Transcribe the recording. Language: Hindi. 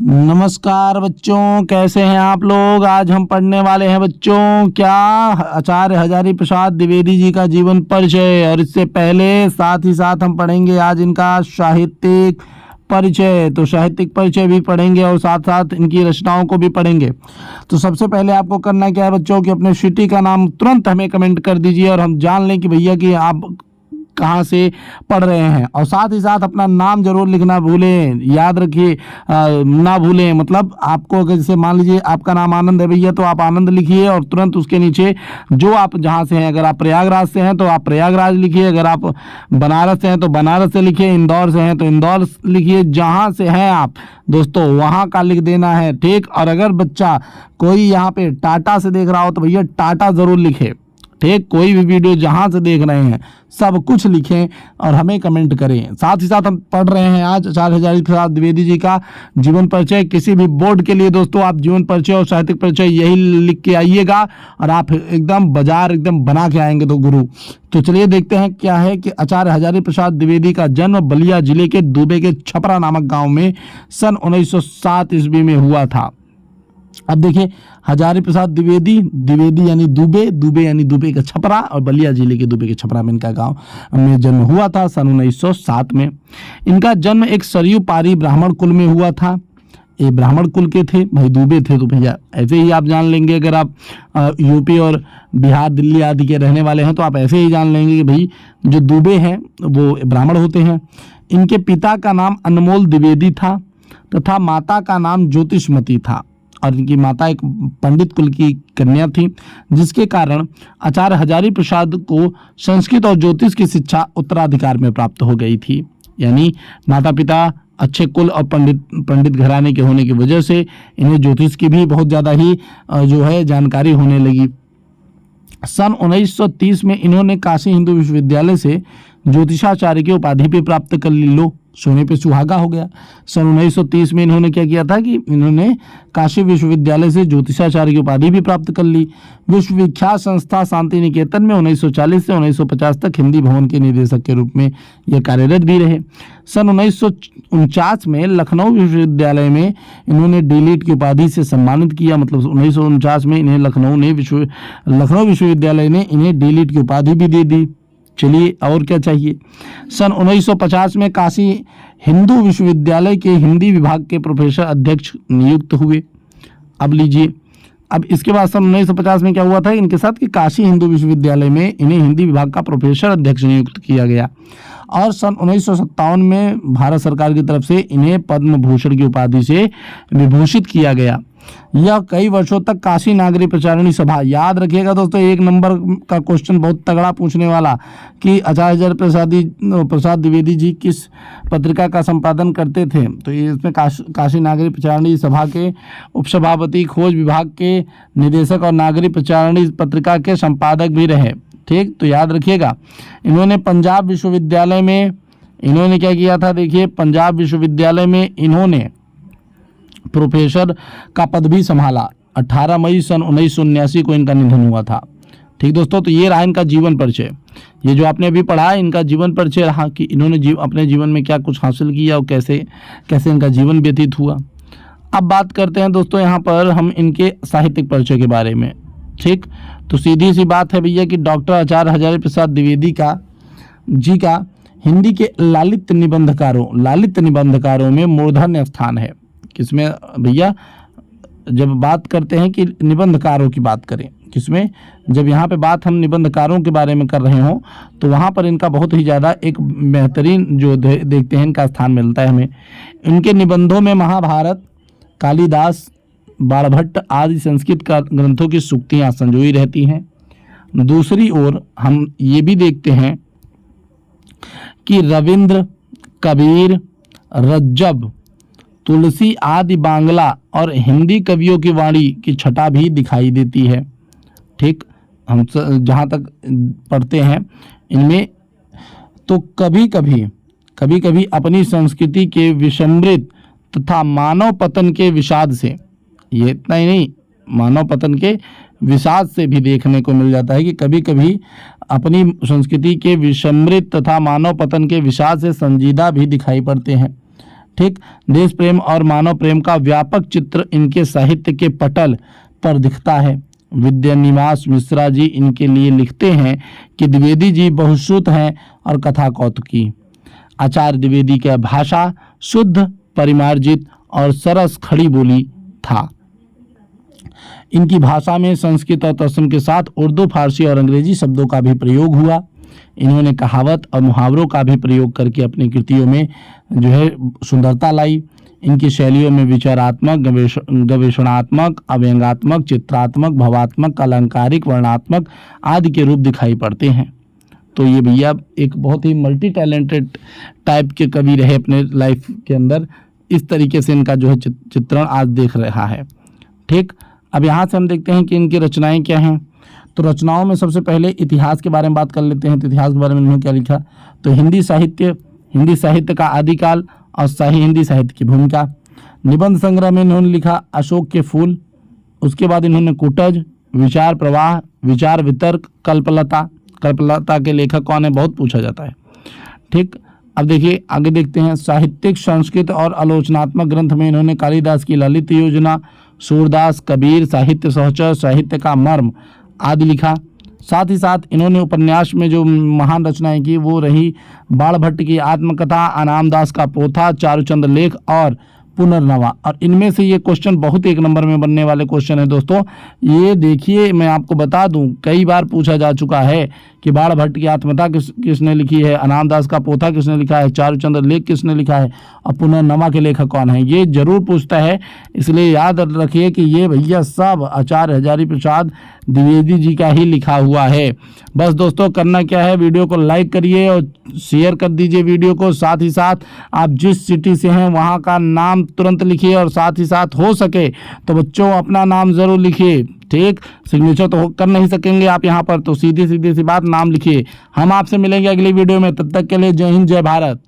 नमस्कार बच्चों, कैसे हैं आप लोग। आज हम पढ़ने वाले हैं बच्चों क्या आचार्य हजारी प्रसाद द्विवेदी जी का जीवन परिचय। और इससे पहले साथ ही साथ हम पढ़ेंगे आज इनका साहित्यिक परिचय। तो साहित्यिक परिचय भी पढ़ेंगे और साथ साथ इनकी रचनाओं को भी पढ़ेंगे। तो सबसे पहले आपको करना क्या है बच्चों कि अपने सिटी का नाम तुरंत हमें कमेंट कर दीजिए और हम जान लें कि भैया कि आप कहाँ से पढ़ रहे हैं। और साथ ही साथ अपना नाम जरूर लिखना भूलें, याद रखिए ना भूलें। मतलब आपको अगर जैसे मान लीजिए आपका नाम आनंद है भैया, तो आप आनंद लिखिए और तुरंत उसके नीचे जो आप जहाँ से हैं, अगर आप प्रयागराज से हैं तो आप प्रयागराज लिखिए, अगर आप बनारस से हैं तो बनारस से लिखिए, इंदौर से हैं तो इंदौर लिखिए, जहाँ से हैं आप दोस्तों वहाँ का लिख देना है, ठीक। और अगर बच्चा कोई यहाँ पे टाटा से देख रहा हो तो भैया टाटा ज़रूर लिखे, ठीक। कोई भी वीडियो जहाँ से देख रहे हैं सब कुछ लिखें और हमें कमेंट करें। साथ ही साथ हम पढ़ रहे हैं आज आचार्य हजारी प्रसाद द्विवेदी जी का जीवन परिचय। किसी भी बोर्ड के लिए दोस्तों आप जीवन परिचय और साहित्यिक परिचय यही लिख के आइएगा और आप एकदम बाजार एकदम बना के आएंगे तो गुरु। तो चलिए देखते हैं क्या है कि आचार्य हजारी प्रसाद द्विवेदी का जन्म बलिया जिले के दुबे के छपरा नामक गाँव में सन 1907 ईस्वी में हुआ था। अब देखिए हजारी प्रसाद द्विवेदी, द्विवेदी यानी दुबे, दुबे यानी दुबे का छपरा, और बलिया जिले के दुबे के छपरा में इनका गांव में जन्म हुआ था सन 1907 में। इनका जन्म एक सरयू पारी ब्राह्मण कुल में हुआ था। ये ब्राह्मण कुल के थे भाई, दुबे थे तो भैया ऐसे ही आप जान लेंगे। अगर आप यूपी और बिहार दिल्ली आदि के रहने वाले हैं तो आप ऐसे ही जान लेंगे कि भाई जो दुबे हैं वो ब्राह्मण होते हैं। इनके पिता का नाम अनमोल द्विवेदी था तथा माता का नाम ज्योतिषमती था, और इनकी माता एक पंडित कुल की कन्या थी, जिसके कारण आचार्य हजारी प्रसाद को संस्कृत और ज्योतिष की शिक्षा उत्तराधिकार में प्राप्त हो गई थी। यानी माता पिता अच्छे कुल और पंडित घराने के होने की वजह से इन्हें ज्योतिष की भी बहुत ज़्यादा ही जो है जानकारी होने लगी। सन 1930 में इन्होंने काशी हिंदू विश्वविद्यालय से ज्योतिषाचार्य की उपाधि भी प्राप्त कर ली। लो, सोने पे सुहागा हो गया। सन 1930 में इन्होंने क्या किया था कि इन्होंने काशी विश्वविद्यालय से ज्योतिषाचार्य की उपाधि भी प्राप्त कर ली। विश्वविख्यात संस्था शांति निकेतन में 1940 से 1950 तक हिंदी भवन के निदेशक के रूप में ये कार्यरत भी रहे। सन 1949 में लखनऊ विश्वविद्यालय में इन्होंने डीलिट की उपाधि से सम्मानित किया। मतलब 1949 में इन्हें लखनऊ विश्वविद्यालय ने इन्हें डीलिट की उपाधि भी दे दी। चलिए और क्या चाहिए। सन 1950 में काशी हिंदू विश्वविद्यालय के हिंदी विभाग के प्रोफेसर अध्यक्ष नियुक्त हुए। अब लीजिए, अब इसके बाद सन 1950 में क्या हुआ था इनके साथ कि काशी हिंदू विश्वविद्यालय में इन्हें हिंदी विभाग का प्रोफेसर अध्यक्ष नियुक्त किया गया। और सन 1957 में भारत सरकार की तरफ से इन्हें पद्म भूषण की उपाधि से विभूषित किया गया। यह कई वर्षों तक काशी नागरी प्रचारिणी सभा, याद रखिएगा दोस्तों, एक नंबर का क्वेश्चन बहुत तगड़ा पूछने वाला कि आचार्य हजारी प्रसाद द्विवेदी जी किस पत्रिका का संपादन करते थे। तो इसमें काशी नागरी प्रचारिणी सभा के उपसभापति, खोज विभाग के निदेशक और नागरी प्रचारिणी पत्रिका के संपादक भी रहे, ठीक। तो याद रखिएगा। इन्होंने पंजाब विश्वविद्यालय में इन्होंने क्या किया था, देखिए पंजाब विश्वविद्यालय में इन्होंने प्रोफेसर का पद भी संभाला। 18 मई सन 1979 को इनका निधन हुआ था, ठीक दोस्तों। तो ये रहा इनका जीवन परिचय। ये जो आपने अभी पढ़ा इनका जीवन परिचय रहा कि इन्होंने अपने जीवन में क्या कुछ हासिल किया और कैसे कैसे इनका जीवन व्यतीत हुआ। अब बात करते हैं दोस्तों यहाँ पर हम इनके साहित्यिक परिचय के बारे में, ठीक। तो सीधी सी बात है भैया कि डॉक्टर आचार्य हजारी प्रसाद द्विवेदी का हिंदी के लालित्य निबंधकारों में मूर्धन्य स्थान है। किसमें भैया, जब बात करते हैं कि निबंधकारों की बात करें, किसमें, जब यहाँ पे बात हम निबंधकारों के बारे में कर रहे हों तो वहाँ पर इनका बहुत ही ज़्यादा एक बेहतरीन जो देखते हैं इनका स्थान मिलता है हमें। इनके निबंधों में महाभारत, कालिदास, बाणभट्ट आदि संस्कृत का ग्रंथों की सूक्तियाँ संजोई रहती हैं। दूसरी ओर हम ये भी देखते हैं कि रविंद्र, कबीर, रज्जब, तुलसी आदि बांग्ला और हिंदी कवियों की वाणी की छटा भी दिखाई देती है, ठीक। हम जहाँ तक पढ़ते हैं इनमें तो कभी कभी अपनी संस्कृति के विस्मृत तथा मानव पतन के विषाद से, ये इतना ही नहीं, मानव पतन के विषाद से भी देखने को मिल जाता है कि कभी कभी अपनी संस्कृति के विस्मृत तथा मानव पतन के विषाद से संजीदा भी दिखाई पड़ते हैं। ठीक, देश प्रेम और मानव प्रेम का व्यापक चित्र इनके साहित्य के पटल पर दिखता है। विद्यानिवास मिश्रा जी इनके लिए लिखते हैं कि द्विवेदी जी बहुश्रुत हैं और कथा कौतुकी। आचार्य द्विवेदी की भाषा शुद्ध, परिमार्जित और सरस खड़ी बोली था। इनकी भाषा में संस्कृत और तत्सम के साथ उर्दू, फारसी और अंग्रेजी शब्दों का भी प्रयोग हुआ। इन्होंने कहावत और मुहावरों का भी प्रयोग करके अपनी कृतियों में जो है सुंदरता लाई। इनकी शैलियों में विचारात्मक, गवेषणात्मक, अव्यंगात्मक, चित्रात्मक, भावात्मक, अलंकारिक, वर्णात्मक आदि के रूप दिखाई पड़ते हैं। तो ये भैया एक बहुत ही मल्टी टैलेंटेड टाइप के कवि रहे अपने लाइफ के अंदर। इस तरीके से इनका जो है चित्रण आज देख रहा है। ठीक, अब यहाँ से हम देखते हैं कि इनकी रचनाएं क्या हैं। तो रचनाओं में सबसे पहले इतिहास के बारे में बात कर लेते हैं। तो इतिहास के बारे में इन्होंने क्या लिखा, तो हिंदी साहित्य का आदिकाल और शाही हिंदी साहित्य की भूमिका। निबंध संग्रह में इन्होंने लिखा अशोक के फूल। उसके बाद इन्होंने कुटज, विचार प्रवाह, विचार वितर्क, कल्पलता के लेखक कौन है, बहुत पूछा जाता है। ठीक, अब देखिए आगे देखते हैं। साहित्यिक, संस्कृत और आलोचनात्मक ग्रंथ में इन्होंने कालिदास की ललित योजना, सूरदास, कबीर, साहित्य सहचर, साहित्य का मर्म आदि लिखा। साथ ही साथ इन्होंने उपन्यास में जो महान रचनाएं की वो रही बाणभट्ट की आत्मकथा, अनामदास का पोथा, चारुचंद्र लेख और पुनर्नवा। और इनमें से ये क्वेश्चन बहुत एक नंबर में बनने वाले क्वेश्चन है दोस्तों। ये देखिए, मैं आपको बता दूं कई बार पूछा जा चुका है कि बाणभट्ट की आत्मकथा किसने लिखी है, अनामदास का पोथा किसने लिखा है, चारुचंद्र लेख किसने लिखा है और पुनर्नवा के लेखक कौन है, ये जरूर पूछता है। इसलिए याद रखिए कि ये भैया सब आचार्य हजारी प्रसाद द्विवेदी जी का ही लिखा हुआ है। बस दोस्तों करना क्या है, वीडियो को लाइक करिए और शेयर कर दीजिए वीडियो को। साथ ही साथ आप जिस सिटी से हैं वहाँ का नाम तुरंत लिखिए और साथ ही साथ हो सके तो बच्चों अपना नाम ज़रूर लिखिए। ठीक, सिग्नेचर तो कर नहीं सकेंगे आप यहाँ पर, तो सीधी सी बात नाम लिखिए। हम आपसे मिलेंगे अगली वीडियो में, तब तक के लिए जय हिंद, जय भारत।